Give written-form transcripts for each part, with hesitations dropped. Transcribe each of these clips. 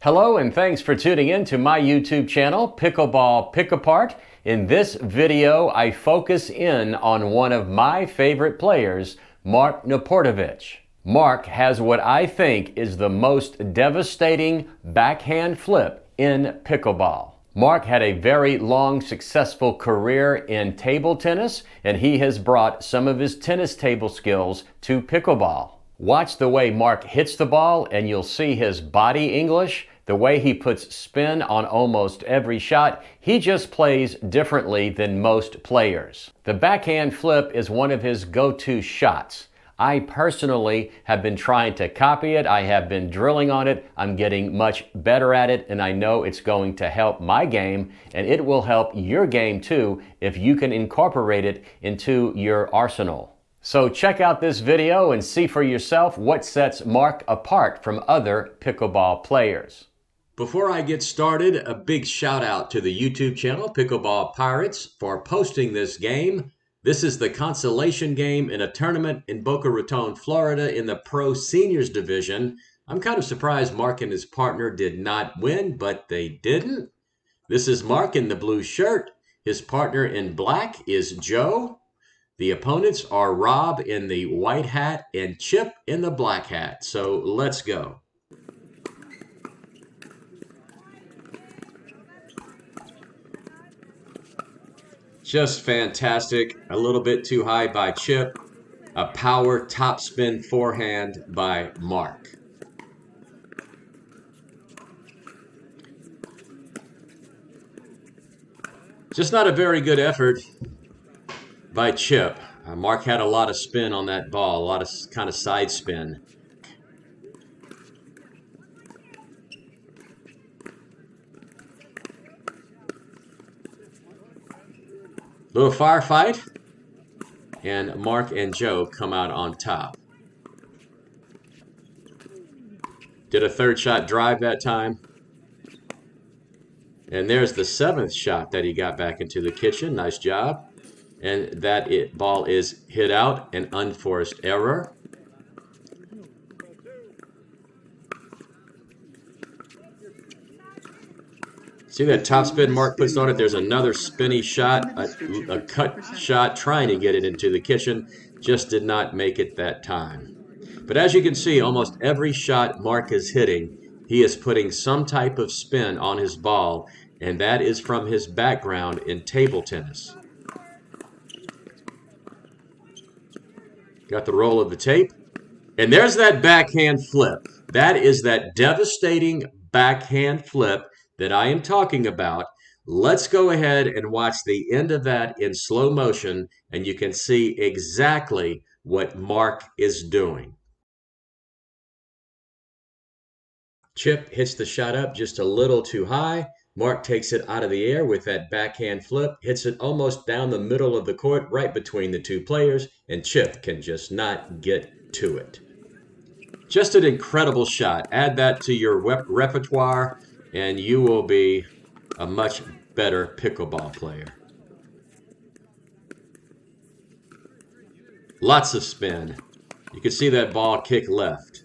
Hello and thanks for tuning in to my YouTube channel, Pickleball Pick Apart. In this video, I focus in on one of my favorite players, Mark Napartovich. Mark has what I think is the most devastating backhand flip in pickleball. Mark had a very long, successful career in table tennis, and he has brought some of his tennis table skills to pickleball. Watch the way Mark hits the ball and you'll see his body English, the way he puts spin on almost every shot. He just plays differently than most players. The backhand flip is one of his go-to shots. I personally have been trying to copy it. I have been drilling on it. I'm getting much better at it, and I know it's going to help my game, and it will help your game too if you can incorporate it into your arsenal. So check out this video and see for yourself what sets Mark apart from other pickleball players. Before I get started, a big shout out to the YouTube channel Pickleball Pirates for posting this game. This is the consolation game in a tournament in Boca Raton, Florida in the Pro Seniors Division. I'm kind of surprised Mark and his partner did not win, but they didn't. This is Mark in the blue shirt. His partner in black is Joe. The opponents are Rob in the white hat and Chip in the black hat. So let's go. Just fantastic. A little bit too high by Chip. A power topspin forehand by Mark. Just not a very good effort by Chip. Mark had a lot of spin on that ball, a lot of kind of side spin. Little firefight, and Mark and Joe come out on top. Did a third shot drive that time. And there's the seventh shot that he got back into the kitchen. Nice job. And that ball is hit out, an unforced error. See that topspin Mark puts on it? There's another spinny shot, a cut shot, trying to get it into the kitchen. Just did not make it that time. But as you can see, almost every shot Mark is hitting, he is putting some type of spin on his ball, and that is from his background in table tennis. Got the roll of the tape. And there's that backhand flip. That is that devastating backhand flip that I am talking about. Let's go ahead and watch the end of that in slow motion, and you can see exactly what Mark is doing. Chip hits the shot up just a little too high. Mark takes it out of the air with that backhand flip, hits it almost down the middle of the court, right between the two players, and Chip can just not get to it. Just an incredible shot. Add that to your repertoire, and you will be a much better pickleball player. Lots of spin. You can see that ball kick left.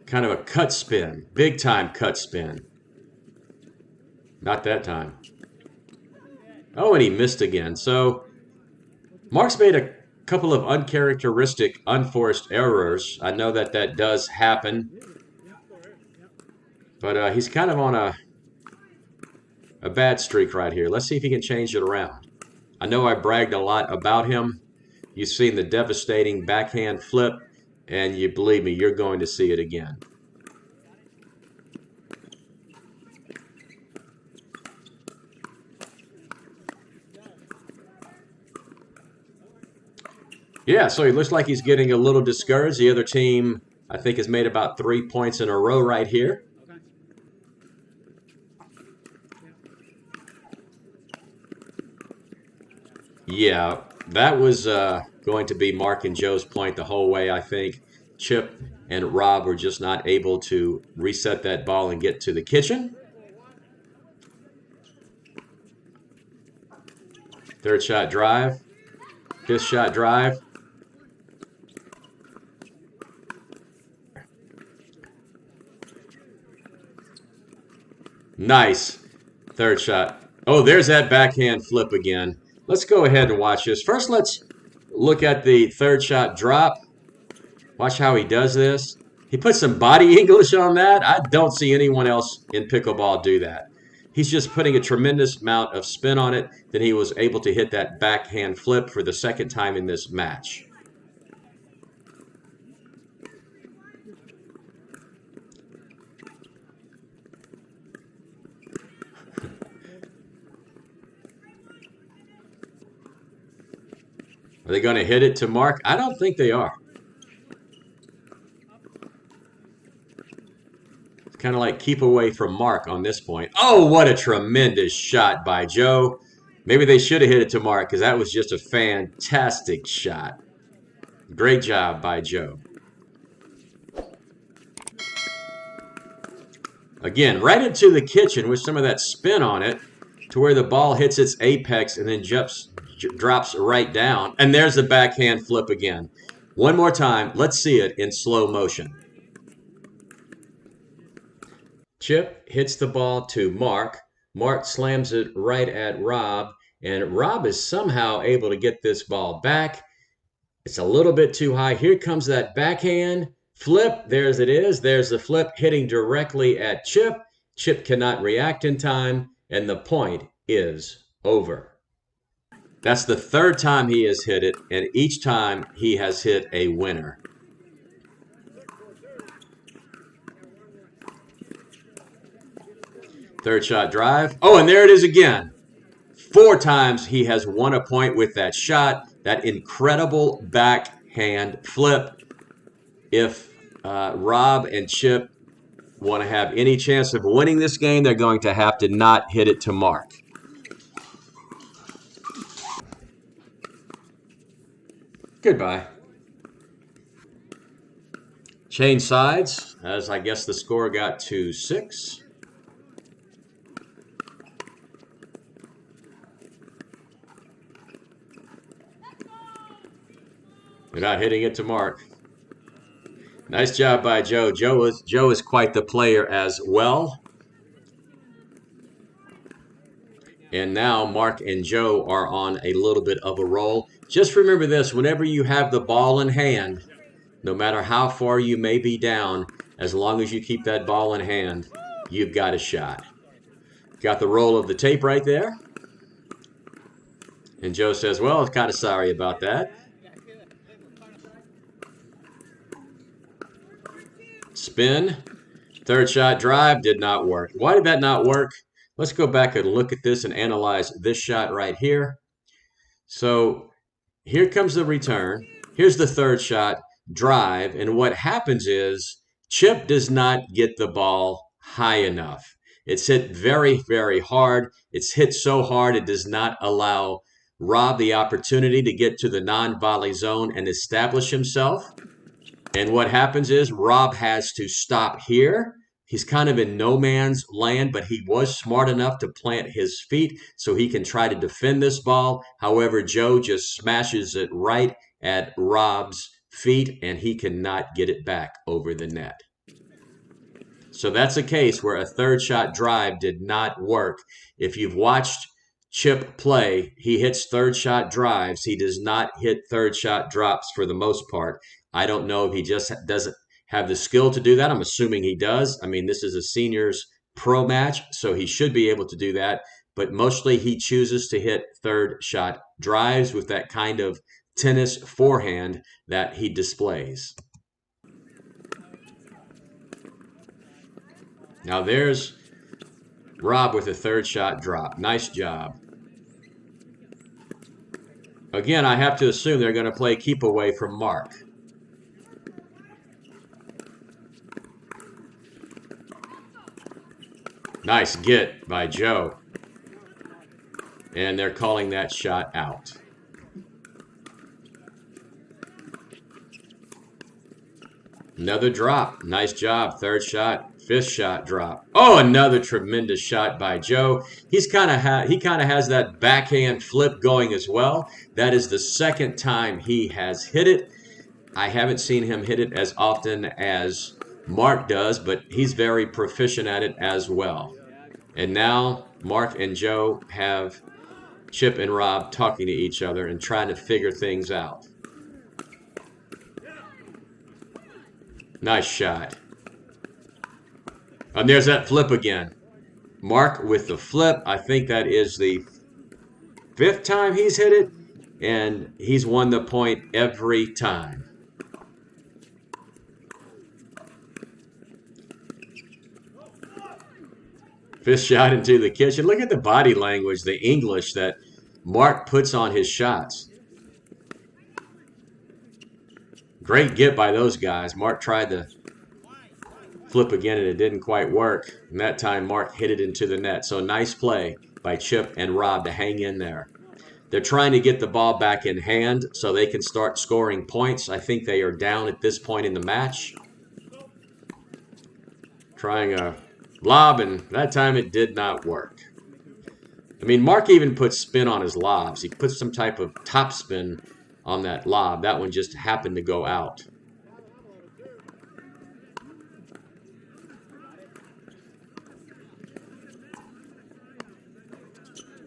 Kind of a cut spin, big time cut spin. Not that time. Oh, and he missed again. So Mark's made a couple of uncharacteristic, unforced errors. I know that that does happen. But he's kind of on a bad streak right here. Let's see if he can change it around. I know I bragged a lot about him. You've seen the devastating backhand flip, and you believe me, you're going to see it again. Yeah, so he looks like he's getting a little discouraged. The other team, I think, has made about 3 points in a row right here. Yeah, that was going to be Mark and Joe's point the whole way, I think. Chip and Rob were just not able to reset that ball and get to the kitchen. Third shot drive. Fifth shot drive. Nice. Third shot. Oh, there's that backhand flip again. Let's go ahead and watch this. First, let's look at the third shot drop. Watch how he does this. He puts some body English on that. I don't see anyone else in pickleball do that. He's just putting a tremendous amount of spin on it. Then he was able to hit that backhand flip for the second time in this match. Are they going to hit it to Mark? I don't think they are. It's kind of like keep away from Mark on this point. Oh, what a tremendous shot by Joe. Maybe they should have hit it to Mark because that was just a fantastic shot. Great job by Joe. Again, right into the kitchen with some of that spin on it to where the ball hits its apex and then drops right down. And there's the backhand flip again. One more time. Let's see it in slow motion. Chip hits the ball to Mark. Mark slams it right at Rob. And Rob is somehow able to get this ball back. It's a little bit too high. Here comes that backhand flip. There's it is. There's the flip hitting directly at Chip. Chip cannot react in time. And the point is over. That's the third time he has hit it, and each time he has hit a winner. Third shot drive. Oh, and there it is again. 4 times he has won a point with that shot, that incredible backhand flip. If Rob and Chip want to have any chance of winning this game, they're going to have to not hit it to Mark. Goodbye. Change sides, as I guess the score got to 6. They're not hitting it to Mark. Nice job by Joe. Joe is quite the player as well. And now Mark and Joe are on a little bit of a roll. Just remember this, whenever you have the ball in hand, no matter how far you may be down, as long as you keep that ball in hand, you've got a shot. Got the roll of the tape right there. And Joe says, well, I'm kind of sorry about that. Spin. Third shot drive did not work. Why did that not work? Let's go back and look at this and analyze this shot right here. So here comes the return. Here's the third shot drive. And what happens is Chip does not get the ball high enough. It's hit very, very hard. It's hit so hard it does not allow Rob the opportunity to get to the non-volley zone and establish himself. And what happens is Rob has to stop here. He's kind of in no man's land, but he was smart enough to plant his feet so he can try to defend this ball. However, Joe just smashes it right at Rob's feet, and he cannot get it back over the net. So that's a case where a third shot drive did not work. If you've watched Chip play, he hits third shot drives. He does not hit third shot drops for the most part. I don't know if he just doesn't have the skill to do that. I'm assuming he does. I mean, this is a seniors pro match, so he should be able to do that. But mostly he chooses to hit third shot drives with that kind of tennis forehand that he displays. Now there's Rob with a third shot drop. Nice job. Again, I have to assume they're going to play keep away from Mark. Nice get by Joe. And they're calling that shot out. Another drop. Nice job. Third shot. Fifth shot drop. Oh, another tremendous shot by Joe. He kind of has that backhand flip going as well. That is the second time he has hit it. I haven't seen him hit it as often as Mark does, but he's very proficient at it as well. And now Mark and Joe have Chip and Rob talking to each other and trying to figure things out. Nice shot. And there's that flip again. Mark with the flip. I think that is the 5th time he's hit it, and he's won the point every time. Fifth shot into the kitchen. Look at the body language, the English that Mark puts on his shots. Great get by those guys. Mark tried to flip again, and it didn't quite work. And that time, Mark hit it into the net. So nice play by Chip and Rob to hang in there. They're trying to get the ball back in hand so they can start scoring points. I think they are down at this point in the match. Trying a lob, and that time it did not work. I mean, Mark even puts spin on his lobs. He puts some type of top spin on that lob. That one just happened to go out.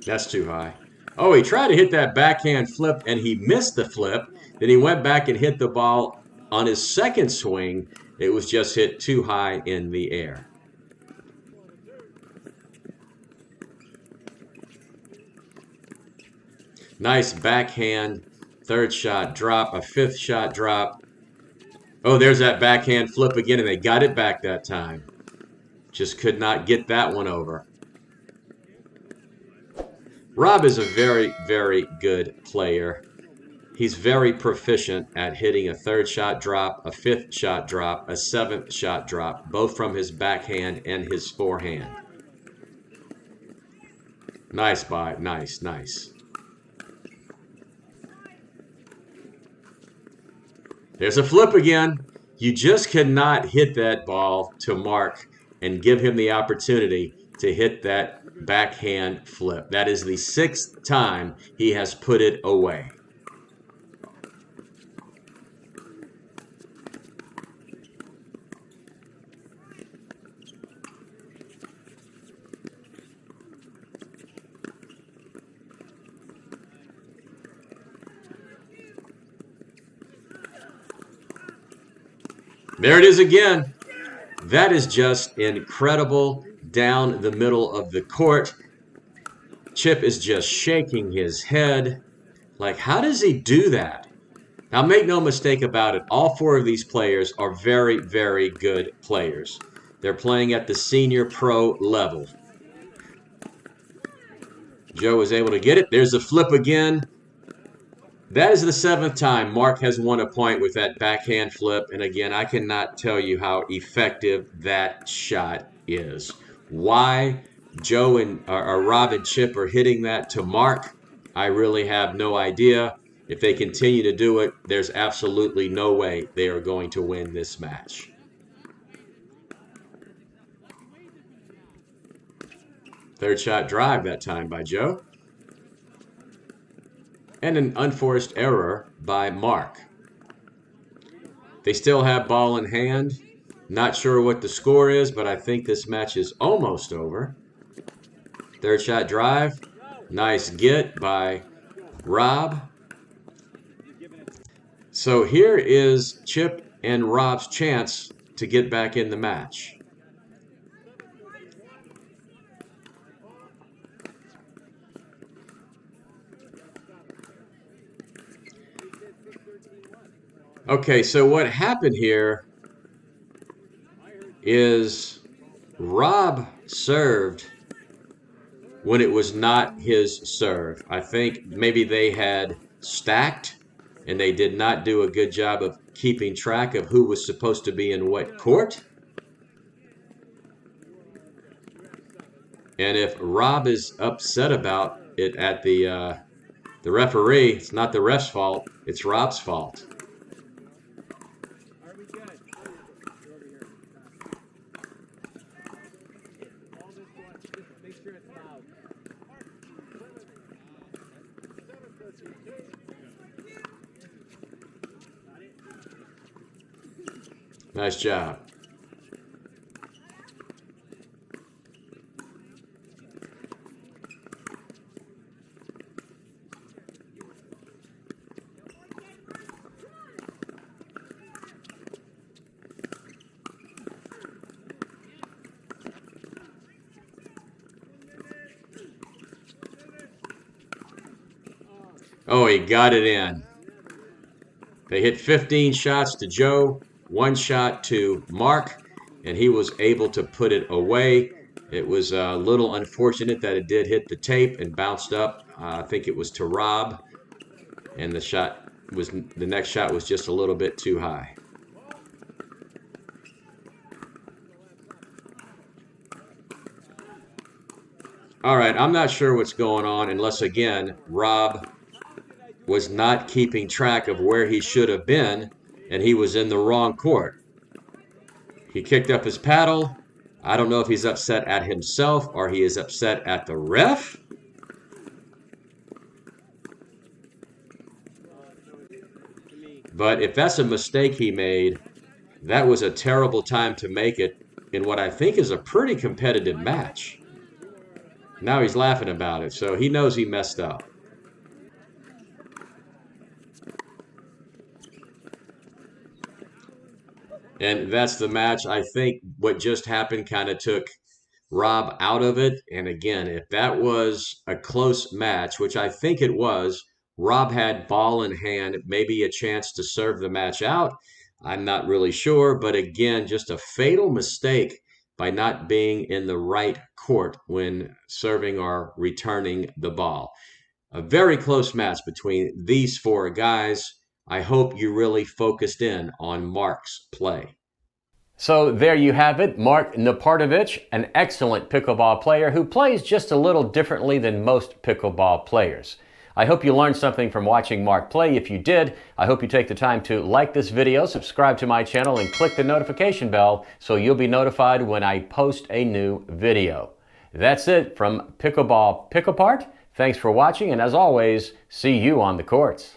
That's too high. Oh, he tried to hit that backhand flip, and he missed the flip. Then he went back and hit the ball on his second swing. It was just hit too high in the air. Nice backhand, 3rd shot drop, a 5th shot drop. Oh, there's that backhand flip again, and they got it back that time. Just could not get that one over. Rob is a very, very good player. He's very proficient at hitting a 3rd shot drop, a 5th shot drop, a 7th shot drop, both from his backhand and his forehand. Nice bye. Nice, nice. There's a flip again. You just cannot hit that ball to Mark and give him the opportunity to hit that backhand flip. That is the 6th time he has put it away. There it is again. That is just incredible down the middle of the court. Chip is just shaking his head. Like, how does he do that? Now, make no mistake about it. All 4 of these players are very, very good players. They're playing at the senior pro level. Joe was able to get it. There's the flip again. That is the 7th time Mark has won a point with that backhand flip. And again, I cannot tell you how effective that shot is. Why Joe and Rob and Chip are hitting that to Mark, I really have no idea. If they continue to do it, there's absolutely no way they are going to win this match. Third shot drive that time by Joe. And an unforced error by Mark. They still have ball in hand. Not sure what the score is, but I think this match is almost over. Third shot drive. Nice get by Rob. So here is Chip and Rob's chance to get back in the match. Okay, so what happened here is Rob served when it was not his serve. I think maybe they had stacked and they did not do a good job of keeping track of who was supposed to be in what court. And if Rob is upset about it at the referee, it's not the ref's fault, it's Rob's fault. Nice job. Oh, he got it in. They hit 15 shots to Joe, 1 shot to Mark, and he was able to put it away. It was a little unfortunate that it did hit the tape and bounced up. I think it was to Rob, and the next shot was just a little bit too high. All right, I'm not sure what's going on unless, again, Rob was not keeping track of where he should have been, and he was in the wrong court. He kicked up his paddle. I don't know if he's upset at himself or he is upset at the ref. But if that's a mistake he made, that was a terrible time to make it in what I think is a pretty competitive match. Now he's laughing about it, so he knows he messed up. And that's the match. I think what just happened kind of took Rob out of it. And again, if that was a close match, which I think it was, Rob had ball in hand, maybe a chance to serve the match out. I'm not really sure. But again, just a fatal mistake by not being in the right court when serving or returning the ball. A very close match between these 4 guys. I hope you really focused in on Mark's play. So there you have it, Mark Napartovich, an excellent pickleball player who plays just a little differently than most pickleball players. I hope you learned something from watching Mark play. If you did, I hope you take the time to like this video, subscribe to my channel, and click the notification bell so you'll be notified when I post a new video. That's it from Pickleball Pick Apart. Thanks for watching, and as always, see you on the courts.